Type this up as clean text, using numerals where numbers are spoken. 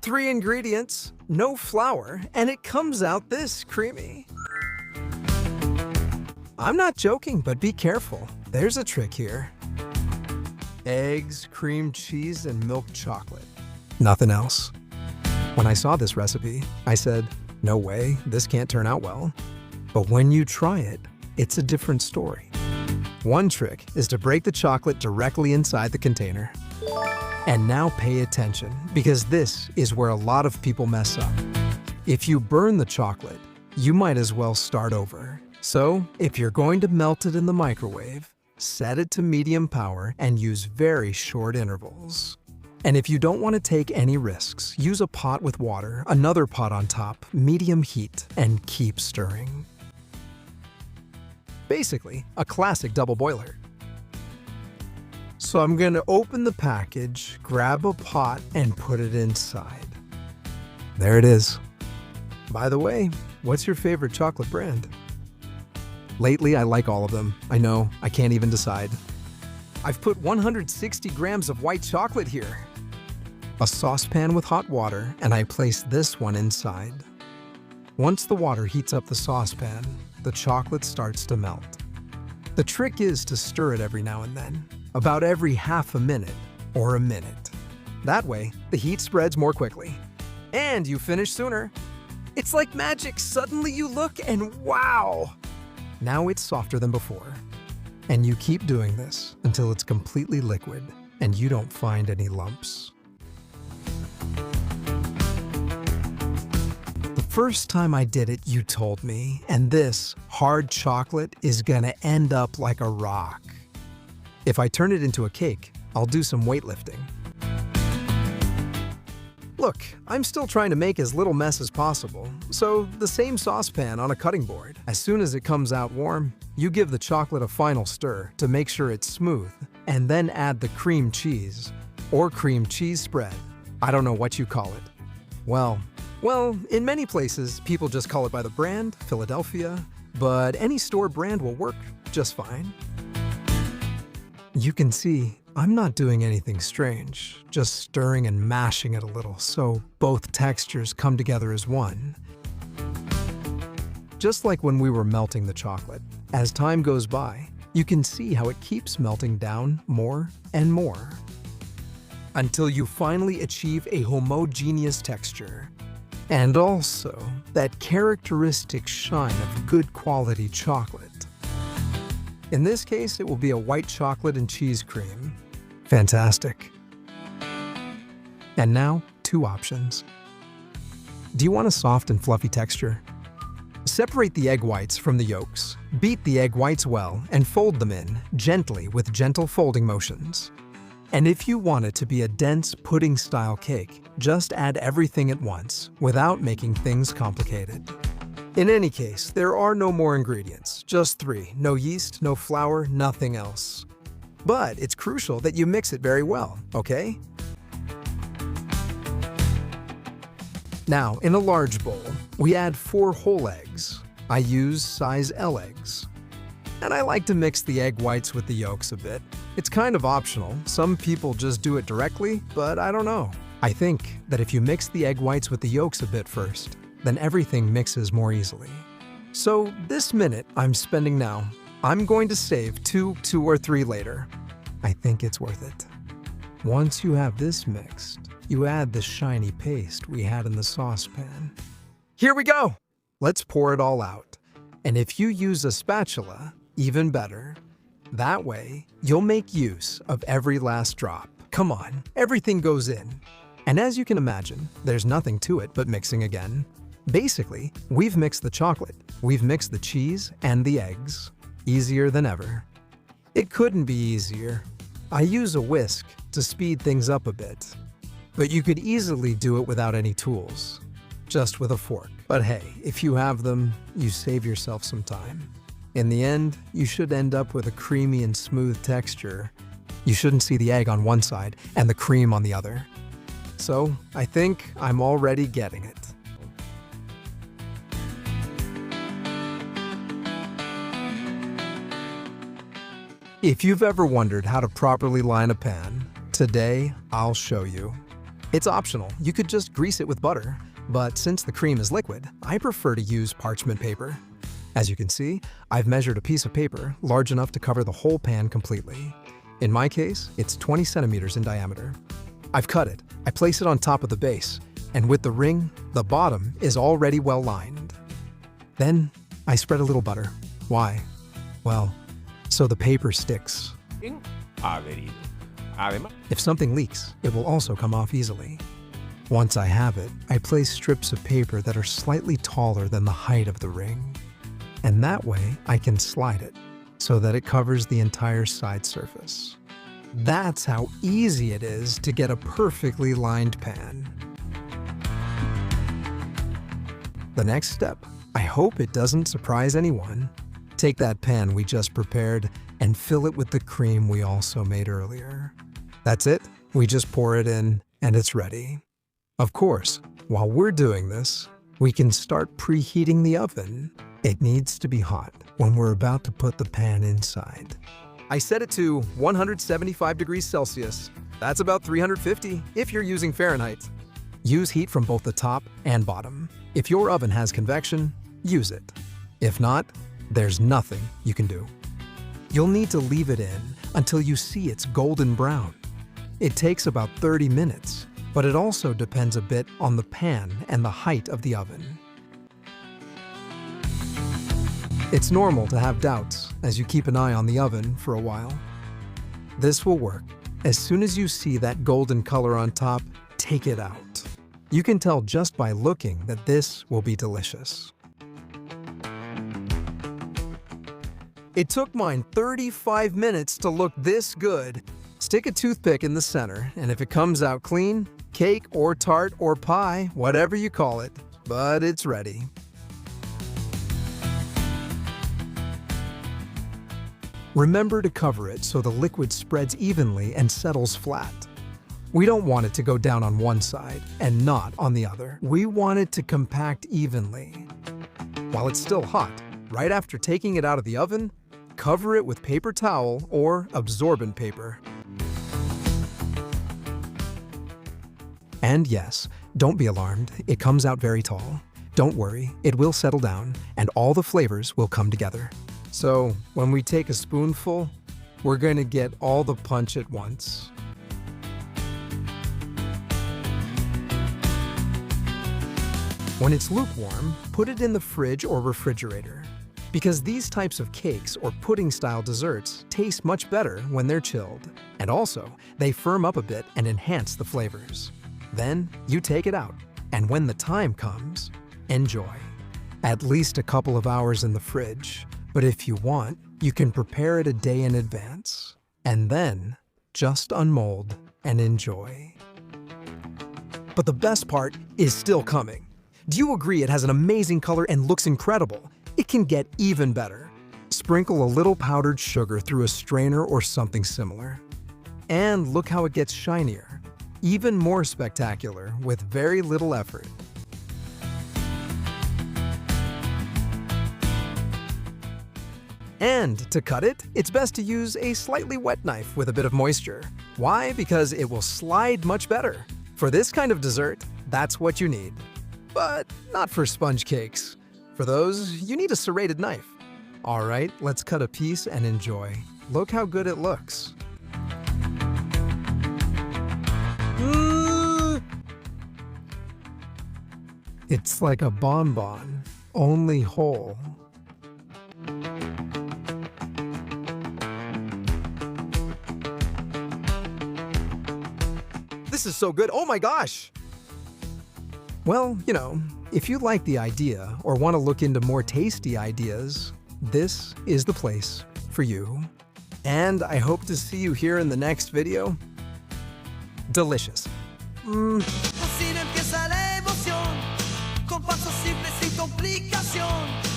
3 ingredients, no flour, and it comes out this creamy. I'm not joking, but be careful. There's a trick here. Eggs, cream cheese, and milk chocolate. Nothing else. When I saw this recipe, I said, no way, this can't turn out well. But when you try it, it's a different story. One trick is to break the chocolate directly inside the container. And now pay attention, because this is where a lot of people mess up. If you burn the chocolate, you might as well start over. So, if you're going to melt it in the microwave, set it to medium power and use very short intervals. And if you don't want to take any risks, use a pot with water, another pot on top, medium heat, and keep stirring. Basically, a classic double boiler. So I'm going to open the package, grab a pot, and put it inside. There it is. By the way, what's your favorite chocolate brand? Lately, I like all of them. I know, I can't even decide. I've put 160 grams of white chocolate here. A saucepan with hot water, and I place this one inside. Once the water heats up the saucepan, the chocolate starts to melt. The trick is to stir it every now and then, about every half a minute or a minute. That way, the heat spreads more quickly. And you finish sooner. It's like magic. Suddenly you look and wow! Now it's softer than before. And you keep doing this until it's completely liquid and you don't find any lumps. The first time I did it, you told me, and this hard chocolate is gonna end up like a rock. If I turn it into a cake, I'll do some weightlifting. Look, I'm still trying to make as little mess as possible, so the same saucepan on a cutting board. As soon as it comes out warm, you give the chocolate a final stir to make sure it's smooth, and then add the cream cheese, or cream cheese spread. I don't know what you call it. Well, in many places, people just call it by the brand, Philadelphia, but any store brand will work just fine. You can see, I'm not doing anything strange, just stirring and mashing it a little so both textures come together as one. Just like when we were melting the chocolate, as time goes by, you can see how it keeps melting down more and more, until you finally achieve a homogeneous texture. And also, that characteristic shine of good quality chocolate. In this case, it will be a white chocolate and cheese cream. Fantastic. And now, 2 options. Do you want a soft and fluffy texture? Separate the egg whites from the yolks. Beat the egg whites well and fold them in, gently with gentle folding motions. And if you want it to be a dense pudding-style cake, just add everything at once, without making things complicated. In any case, there are no more ingredients, just 3. No yeast, no flour, nothing else. But it's crucial that you mix it very well, okay? Now, in a large bowl, we add 4 whole eggs. I use size L eggs. And I like to mix the egg whites with the yolks a bit. It's kind of optional. Some people just do it directly, but I don't know. I think that if you mix the egg whites with the yolks a bit first, then everything mixes more easily. So this minute I'm spending now, I'm going to save 2 or 3 later. I think it's worth it. Once you have this mixed, you add the shiny paste we had in the saucepan. Here we go! Let's pour it all out. And if you use a spatula, even better. That way, you'll make use of every last drop. Come on, everything goes in. And as you can imagine, there's nothing to it but mixing again. Basically, we've mixed the chocolate, we've mixed the cheese and the eggs. Easier than ever. It couldn't be easier. I use a whisk to speed things up a bit. But you could easily do it without any tools, just with a fork. But hey, if you have them, you save yourself some time. In the end, you should end up with a creamy and smooth texture. You shouldn't see the egg on one side and the cream on the other. So, I think I'm already getting it. If you've ever wondered how to properly line a pan, today I'll show you. It's optional, you could just grease it with butter, but since the cream is liquid, I prefer to use parchment paper. As you can see, I've measured a piece of paper large enough to cover the whole pan completely. In my case, it's 20 centimeters in diameter. I've cut it, I place it on top of the base, and with the ring, the bottom is already well lined. Then, I spread a little butter. Why? Well, so the paper sticks. If something leaks, it will also come off easily. Once I have it, I place strips of paper that are slightly taller than the height of the ring. And that way, I can slide it so that it covers the entire side surface. That's how easy it is to get a perfectly lined pan. The next step, I hope it doesn't surprise anyone. Take that pan we just prepared and fill it with the cream we also made earlier. That's it, we just pour it in and it's ready. Of course, while we're doing this, we can start preheating the oven. It needs to be hot when we're about to put the pan inside. I set it to 175 degrees Celsius. That's about 350 if you're using Fahrenheit. Use heat from both the top and bottom. If your oven has convection, use it. If not, there's nothing you can do. You'll need to leave it in until you see it's golden brown. It takes about 30 minutes, but it also depends a bit on the pan and the height of the oven. It's normal to have doubts as you keep an eye on the oven for a while. This will work. As soon as you see that golden color on top, take it out. You can tell just by looking that this will be delicious. It took mine 35 minutes to look this good. Stick a toothpick in the center, and if it comes out clean, cake or tart or pie, whatever you call it, but it's ready. Remember to cover it so the liquid spreads evenly and settles flat. We don't want it to go down on one side and not on the other. We want it to compact evenly. While it's still hot, right after taking it out of the oven, cover it with paper towel or absorbent paper. And yes, don't be alarmed, it comes out very tall. Don't worry, it will settle down and all the flavors will come together. So when we take a spoonful, we're going to get all the punch at once. When it's lukewarm, put it in the fridge or refrigerator. Because these types of cakes or pudding-style desserts taste much better when they're chilled. And also, they firm up a bit and enhance the flavors. Then, you take it out, and when the time comes, enjoy. At least a couple of hours in the fridge, but if you want, you can prepare it a day in advance. And then, just unmold and enjoy. But the best part is still coming. Do you agree it has an amazing color and looks incredible? It can get even better. Sprinkle a little powdered sugar through a strainer or something similar. And look how it gets shinier. Even more spectacular with very little effort. And to cut it, it's best to use a slightly wet knife with a bit of moisture. Why? Because it will slide much better. For this kind of dessert, that's what you need. But not for sponge cakes. For those, you need a serrated knife. All right, let's cut a piece and enjoy. Look how good it looks. It's like a bonbon, only whole. This is so good, oh my gosh! Well, you know, if you like the idea or want to look into more tasty ideas, this is the place for you. And I hope to see you here in the next video. Delicious. Así no empieza la emoción, con pasos simples sin complicación.